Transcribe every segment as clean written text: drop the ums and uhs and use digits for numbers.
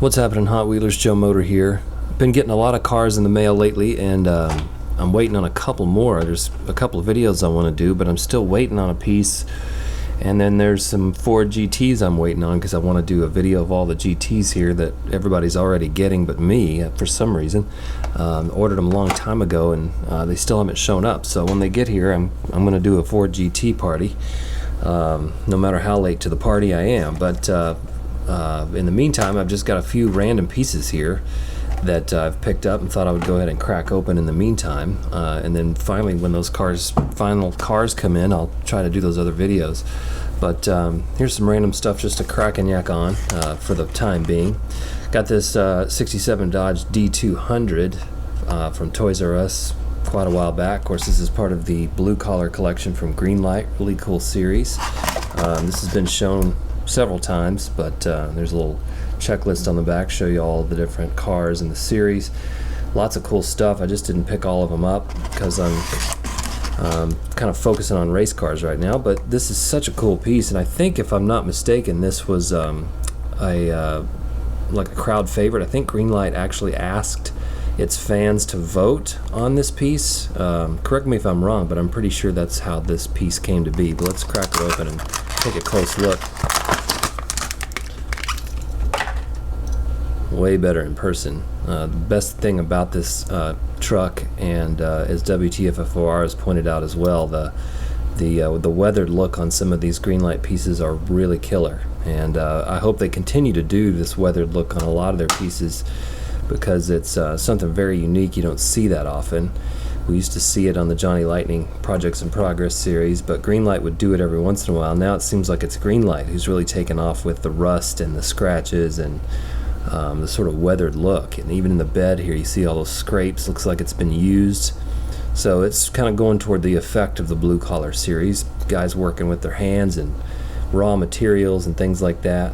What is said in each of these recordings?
What's happening, Hot Wheelers? Joe Motor here. I've been getting a lot of cars in the mail lately, and I'm waiting on a couple more. There's a couple of videos I want to do, but I'm still waiting on a piece. And then there's some Ford GTs I'm waiting on because I want to do a video of all the GTs here that everybody's already getting but me for some reason. Ordered them a long time ago, and they still haven't shown up. So when they get here, I'm going to do a Ford GT party, no matter how late to the party I am. But in the meantime, I've just got a few random pieces here that I've picked up and thought I would go ahead and crack open in the meantime, and then finally when those final cars come in, I'll try to do those other videos. But here's some random stuff just to crack and yak on for the time being. Got this 67 Dodge D200 from Toys R Us quite a while back. Of course, this is part of the blue collar collection from Greenlight. Really cool series. This has been shown several times, but there's a little checklist on the back, show you all the different cars in the series. Lots of cool stuff. I just didn't pick all of them up because I'm kind of focusing on race cars right now, but this is such a cool piece, and I think, if I'm not mistaken, this was like a crowd favorite. I think Greenlight actually asked its fans to vote on this piece. Correct me if I'm wrong, but I'm pretty sure that's how this piece came to be. But let's crack it open and take a close look. Way better in person. The best thing about this truck, and as WTFFOR has pointed out as well, the weathered look on some of these Greenlight pieces are really killer, and I hope they continue to do this weathered look on a lot of their pieces, because it's something very unique. You don't see that often. We used to see it on the Johnny Lightning Projects in Progress series, but Greenlight would do it every once in a while. Now it seems like it's Greenlight who's really taken off with the rust and the scratches and the sort of weathered look. And even in the bed here, you see all those scrapes. Looks like it's been used. So it's kind of going toward the effect of the blue collar series. Guys working with their hands and raw materials and things like that.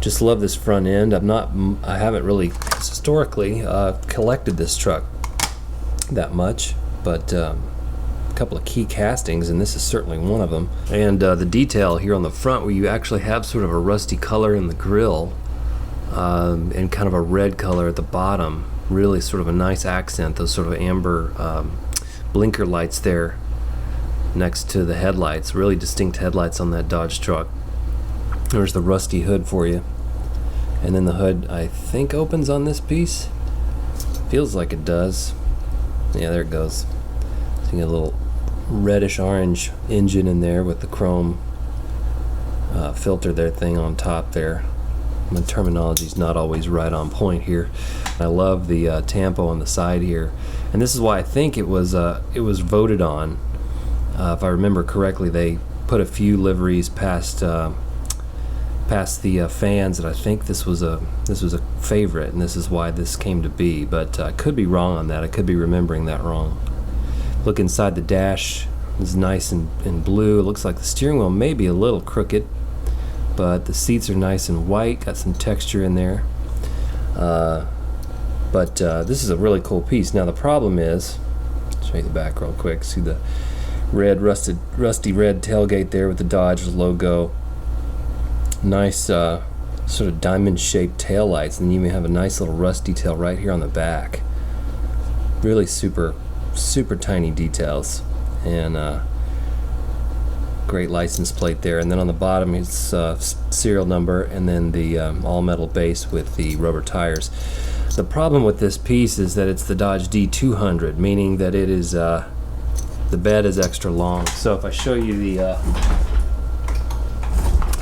Just love this front end. I haven't really historically collected this truck that much, but a couple of key castings, and this is certainly one of them. And the detail here on the front, where you actually have sort of a rusty color in the grille, and kind of a red color at the bottom. Really sort of a nice accent, those sort of amber blinker lights there next to the headlights. Really distinct headlights on that Dodge truck. There's the rusty hood for you. And then the hood, I think, opens on this piece. Feels like it does. Yeah, there it goes. So you got a little reddish orange engine in there with the chrome filter there thing on top there. My terminology's not always right on point here. I love the tampo on the side here, and this is why I think it was voted on. If I remember correctly, they put a few liveries past the fans, and I think this was a favorite, and this is why this came to be. But I could be wrong on that. I could be remembering that wrong. Look inside the dash. It's nice and blue. It looks like the steering wheel may be a little crooked, but the seats are nice and white, got some texture in there. But this is a really cool piece. Now the problem is, I'll show you the back real quick. See the red, rusty red tailgate there with the Dodge logo. Nice sort of diamond-shaped tail lights, and you even have a nice little rust detail right here on the back. Really super, super tiny details, and great license plate there. And then on the bottom is serial number, and then the all-metal base with the rubber tires. The problem with this piece is that it's the Dodge D200, meaning that it is the bed is extra long. So if I show you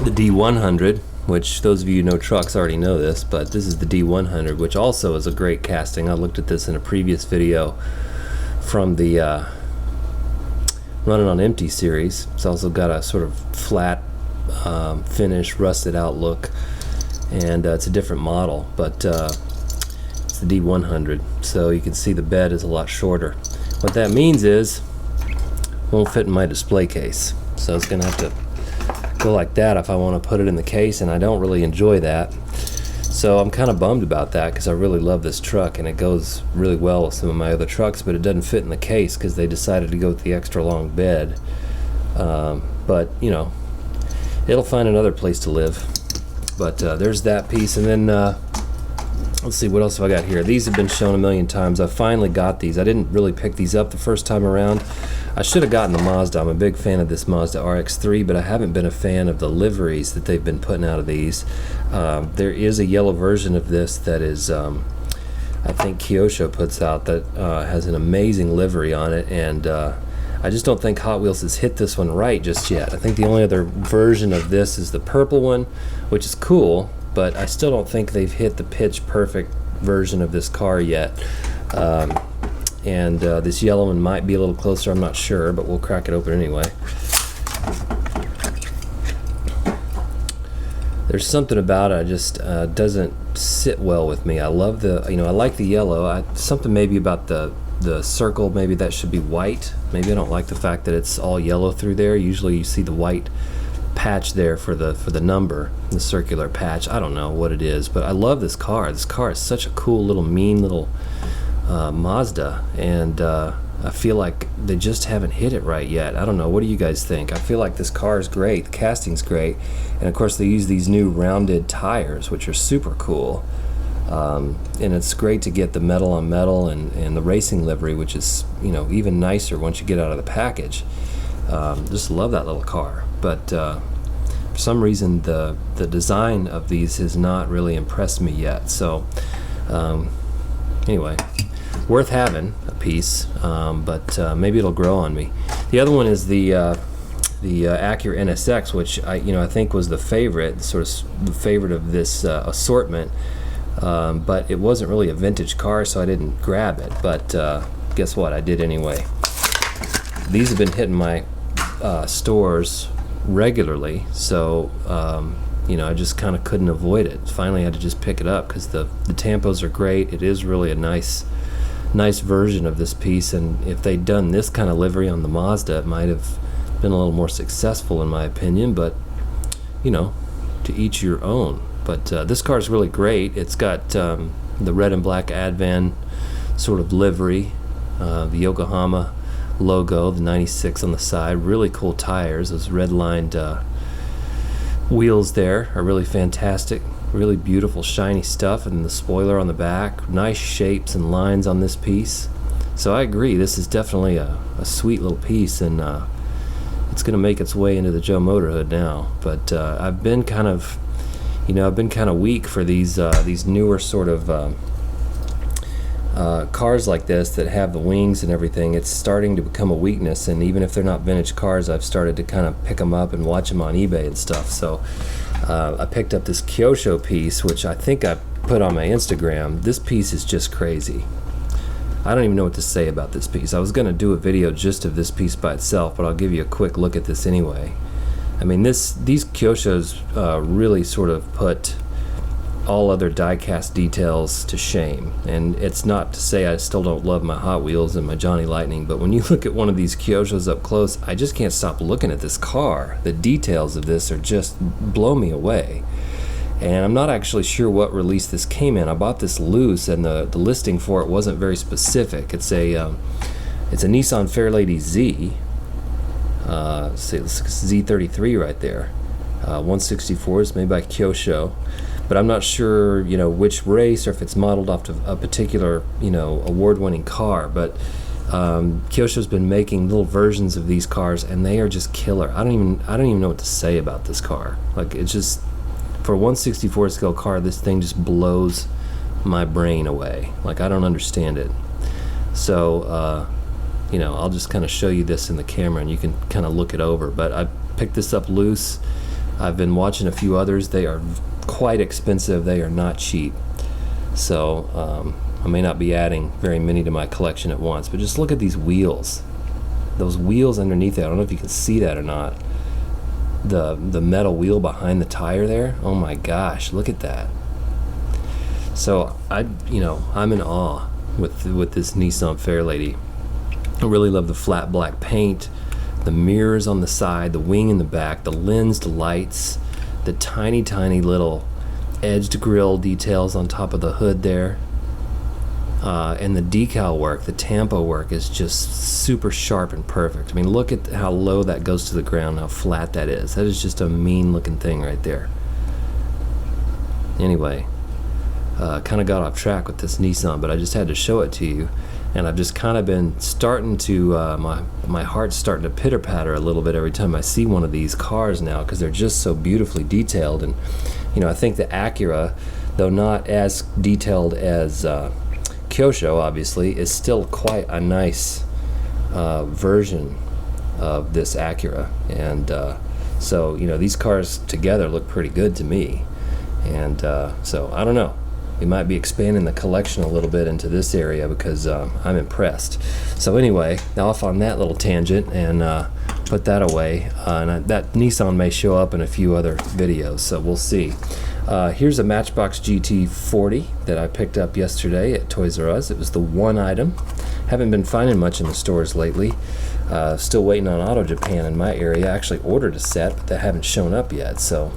the D100, which those of you who know trucks already know this, but this is the D100, which also is a great casting. I looked at this in a previous video from the Running on Empty series. It's also got a sort of flat finish, rusted out look, and it's a different model, but it's the D100. So you can see the bed is a lot shorter. What that means is it won't fit in my display case, so it's gonna have to go like that if I want to put it in the case, and I don't really enjoy that. So I'm kind of bummed about that, because I really love this truck and it goes really well with some of my other trucks, but it doesn't fit in the case because they decided to go with the extra long bed. But you know, it'll find another place to live. But there's that piece, and then Let's see, what else have I got here? These have been shown a million times. I finally got these. I didn't really pick these up the first time around. I should have gotten the Mazda. I'm a big fan of this Mazda RX-3, but I haven't been a fan of the liveries that they've been putting out of these. There is a yellow version of this that is, I think Kyosho puts out, that has an amazing livery on it, and I just don't think Hot Wheels has hit this one right just yet. I think the only other version of this is the purple one, which is cool, but I still don't think they've hit the pitch perfect version of this car yet. This yellow one might be a little closer, I'm not sure, but we'll crack it open anyway. There's something about it, just doesn't sit well with me. I love the, I like the yellow. Something maybe about the circle, maybe that should be white. Maybe I don't like the fact that it's all yellow through there. Usually you see the white patch there for the number, the circular patch. I don't know what it is, but I love this car. This car is such a cool little mean little Mazda, and I feel like they just haven't hit it right yet. I don't know, what do you guys think? I feel like this car is great, the casting's great, and of course they use these new rounded tires, which are super cool. And it's great to get the metal on metal and the racing livery, which is even nicer once you get out of the package. Just love that little car, but for some reason the design of these has not really impressed me yet. So anyway, worth having a piece, but maybe it'll grow on me. The other one is the Acura NSX, which I think was the favorite, sort of the favorite of this assortment. But it wasn't really a vintage car, so I didn't grab it. But guess what? I did anyway. These have been hitting my stores regularly, so I just kind of couldn't avoid it. Finally, I had to just pick it up because the tampos are great. It is really a nice version of this piece, and if they'd done this kind of livery on the Mazda, it might have been a little more successful in my opinion. But to each your own. But this car is really great. It's got the red and black Advan sort of livery, the Yokohama logo, the 96 on the side, really cool tires. Those red-lined wheels there are really fantastic, really beautiful shiny stuff, and the spoiler on the back, nice shapes and lines on this piece. So I agree, this is definitely a sweet little piece, and it's going to make its way into the Joe Motorhood now. But I've been kind of weak for these newer sort of cars like this that have the wings and everything. It's starting to become a weakness, and even if they're not vintage cars, I've started to kind of pick them up and watch them on eBay and stuff. So I picked up this Kyosho piece, which I think I put on my Instagram. This piece is just crazy. I don't even know what to say about this piece. I was going to do a video just of this piece by itself, but I'll give you a quick look at this anyway. I mean, these Kyoshos really sort of put all other die-cast details to shame. And it's not to say I still don't love my Hot Wheels and my Johnny Lightning, but when you look at one of these Kyoshos up close, I just can't stop looking at this car. The details of this are just blow me away. And I'm not actually sure what release this came in. I bought this loose, and the listing for it wasn't very specific. It's a Nissan Fairlady Z. Say Z33 right there. 164 is made by Kyosho, but I'm not sure which race or if it's modeled off of a particular award-winning car. But Kyosho's been making little versions of these cars, and they are just killer. I don't even know what to say about this car. Like, it's just, for a 164 scale car, this thing just blows my brain away. Like, I don't understand it. So I'll just kind of show you this in the camera, and you can kind of look it over. But I picked this up loose. I've been watching a few others. They are quite expensive. They are not cheap. So I may not be adding very many to my collection at once. But just look at these wheels. Those wheels underneath it. I don't know if you can see that or not. The metal wheel behind the tire there. Oh my gosh, look at that. So I'm in awe with this Nissan Fairlady. I really love the flat black paint, the mirrors on the side, the wing in the back, the lensed lights, the tiny little edged grille details on top of the hood there, and the decal work, the tampo work is just super sharp and perfect. I mean, look at how low that goes to the ground, how flat that is. That is just a mean looking thing right there. Anyway, kind of got off track with this Nissan, but I just had to show it to you. And I've just kind of been starting to, my heart's starting to pitter-patter a little bit every time I see one of these cars now, because they're just so beautifully detailed. And, you know, I think the Acura, though not as detailed as Kyosho, obviously, is still quite a nice version of this Acura. And so, you know, these cars together look pretty good to me. And so, I don't know. We might be expanding the collection a little bit into this area, because I'm impressed. So anyway, off on that little tangent, and put that away. That Nissan may show up in a few other videos, so we'll see. Here's a Matchbox GT40 that I picked up yesterday at Toys R Us. It was the one item. Haven't been finding much in the stores lately. Still waiting on Auto Japan in my area. I actually ordered a set, but they haven't shown up yet, so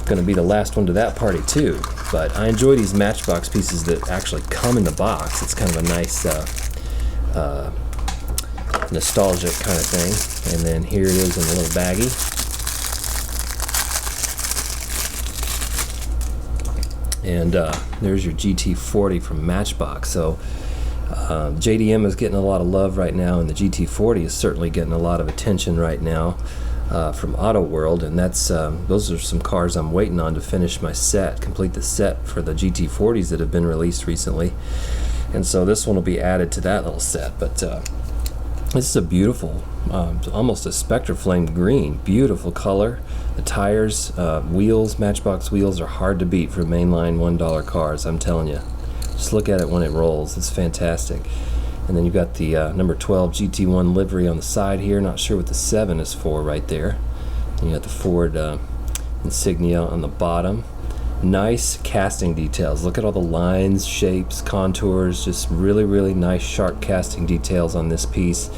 going to be the last one to that party too. But I enjoy these Matchbox pieces that actually come in the box. It's kind of a nice nostalgic kind of thing. And then here it is in a little baggie. And there's your GT40 from Matchbox. So JDM is getting a lot of love right now, and the GT40 is certainly getting a lot of attention right now from Auto World, and that's those are some cars I'm waiting on to finish my set, complete the set for the GT40s that have been released recently. And so this one will be added to that little set. But this is a beautiful, almost a spectre flame green, beautiful color. The tires, wheels, Matchbox wheels are hard to beat for mainline $1 cars, I'm telling you. Just look at it when it rolls. It's fantastic. And then you've got the number 12 GT1 livery on the side here. Not sure what the 7 is for right there. And you got the Ford insignia on the bottom. Nice casting details. Look at all the lines, shapes, contours. Just really, really nice sharp casting details on this piece.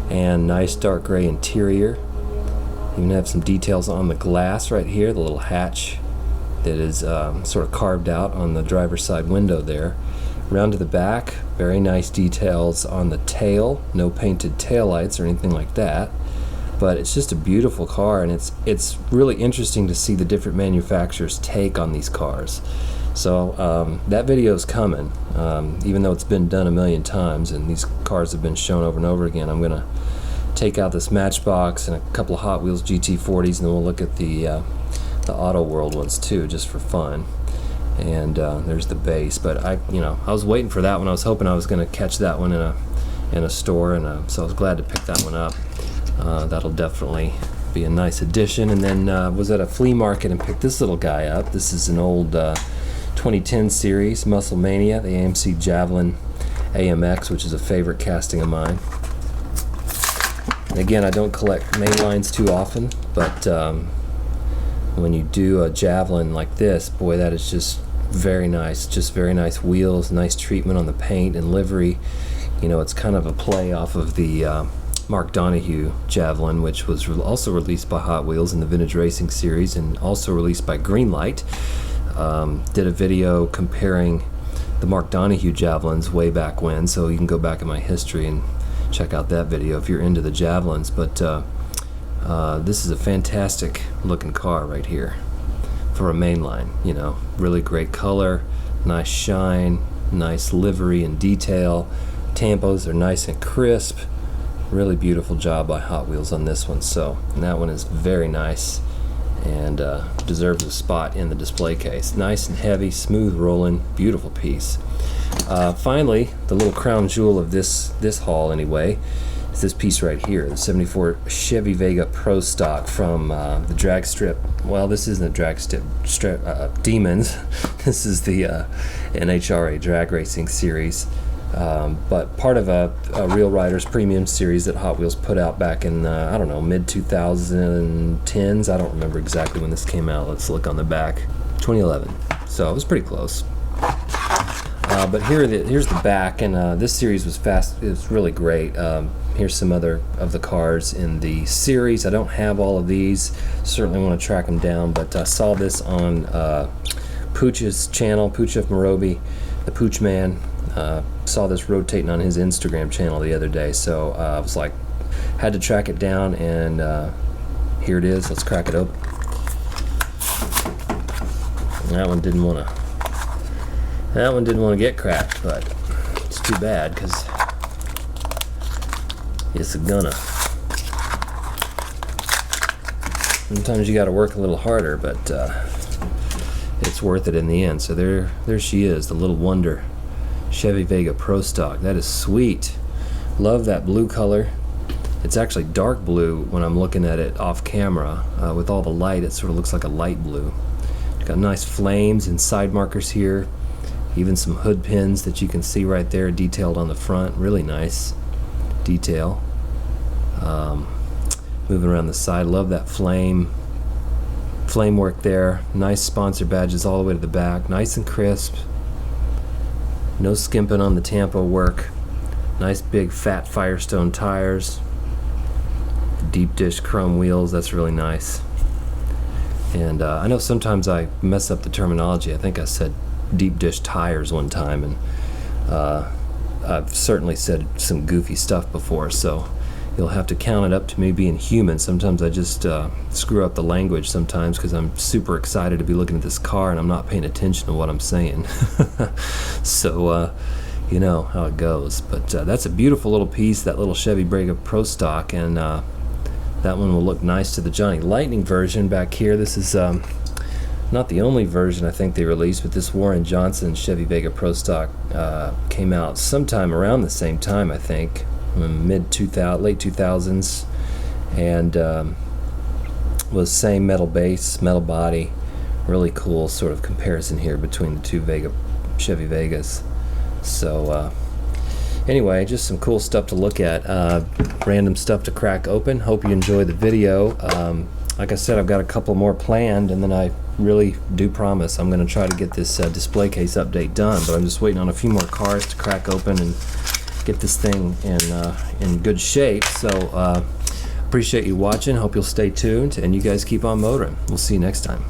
And nice dark gray interior. Even have some details on the glass right here. The little hatch that is sort of carved out on the driver's side window there. Round to the back, very nice details on the tail. No painted taillights or anything like that. But it's just a beautiful car, and it's really interesting to see the different manufacturers' take on these cars. So that video is coming, even though it's been done a million times and these cars have been shown over and over again. I'm going to take out this Matchbox and a couple of Hot Wheels GT40s, and then we'll look at the Auto World ones too, just for fun. And there's the base. But I was waiting for that one. I was hoping I was going to catch that one in a store, and so I was glad to pick that one up. That'll definitely be a nice addition. And then was at a flea market and picked this little guy up. This is an old 2010 series Musclemania, the AMC Javelin AMX, which is a favorite casting of mine. And again, I don't collect mainlines too often, but when you do a Javelin like this, boy, that is just very nice. Just very nice wheels, nice treatment on the paint and livery. You know, it's kind of a play off of the Mark Donahue Javelin, which was also released by Hot Wheels in the Vintage Racing series, and also released by Greenlight. Did a video comparing the Mark Donahue Javelins way back when, so you can go back in my history and check out that video if you're into the Javelins. But this is a fantastic looking car right here for a mainline. You know, really great color, nice shine, nice livery and detail. Tampos are nice and crisp. Really beautiful job by Hot Wheels on this one. So, and that one is very nice and deserves a spot in the display case. Nice and heavy, smooth rolling, beautiful piece. Finally, the little crown jewel of this haul anyway is this piece right here, the 74 Chevy Vega Pro Stock from the drag strip. Well, this isn't a drag strip, Demons. This is the NHRA drag racing series. But part of a Real Riders premium series that Hot Wheels put out back in, I don't know, mid-2010s. I don't remember exactly when this came out. Let's look on the back. 2011. So it was pretty close. But here's the back, and this series was fast. It was really great. Here's some other of the cars in the series. I don't have all of these. Certainly want to track them down, but I saw this on Pooch's channel, Pooch of Morobi, the Pooch Man. Saw this rotating on his Instagram channel the other day, so I was like, had to track it down, and here it is. Let's crack it open. And that one didn't want to That one didn't want to get cracked, but it's too bad because it's gonna. Sometimes you got to work a little harder, but it's worth it in the end. So there she is, the little wonder Chevy Vega Pro Stock. That is sweet. Love that blue color. It's actually dark blue when I'm looking at it off camera. With all the light, it sort of looks like a light blue. It's got nice flames and side markers here. Even some hood pins that you can see right there detailed on the front. Really nice detail. Moving around the side, love that flame work there. Nice sponsor badges all the way to the back, nice and crisp. No skimping on the Tampo work. Nice big fat Firestone tires. Deep dish chrome wheels, that's really nice. And I know sometimes I mess up the terminology. I think I said deep dish tires one time, and I've certainly said some goofy stuff before, so you'll have to count it up to me being human. Sometimes I just screw up the language sometimes because I'm super excited to be looking at this car and I'm not paying attention to what I'm saying. So you know how it goes. But that's a beautiful little piece, that little Chevy Vega Pro Stock, and that one will look nice to the Johnny Lightning version back here. This is not the only version I think they released, but this Warren Johnson Chevy Vega Pro Stock came out sometime around the same time, I think. Late 2000s, and was same metal base, metal body. Really cool sort of comparison here between the two Chevy Vegas. So anyway, just some cool stuff to look at, random stuff to crack open. Hope you enjoy the video. Like I said, I've got a couple more planned, and then I really do promise I'm going to try to get this display case update done, but I'm just waiting on a few more cars to crack open and get this thing in good shape. So appreciate you watching. Hope you'll stay tuned, and you guys keep on motoring. We'll see you next time.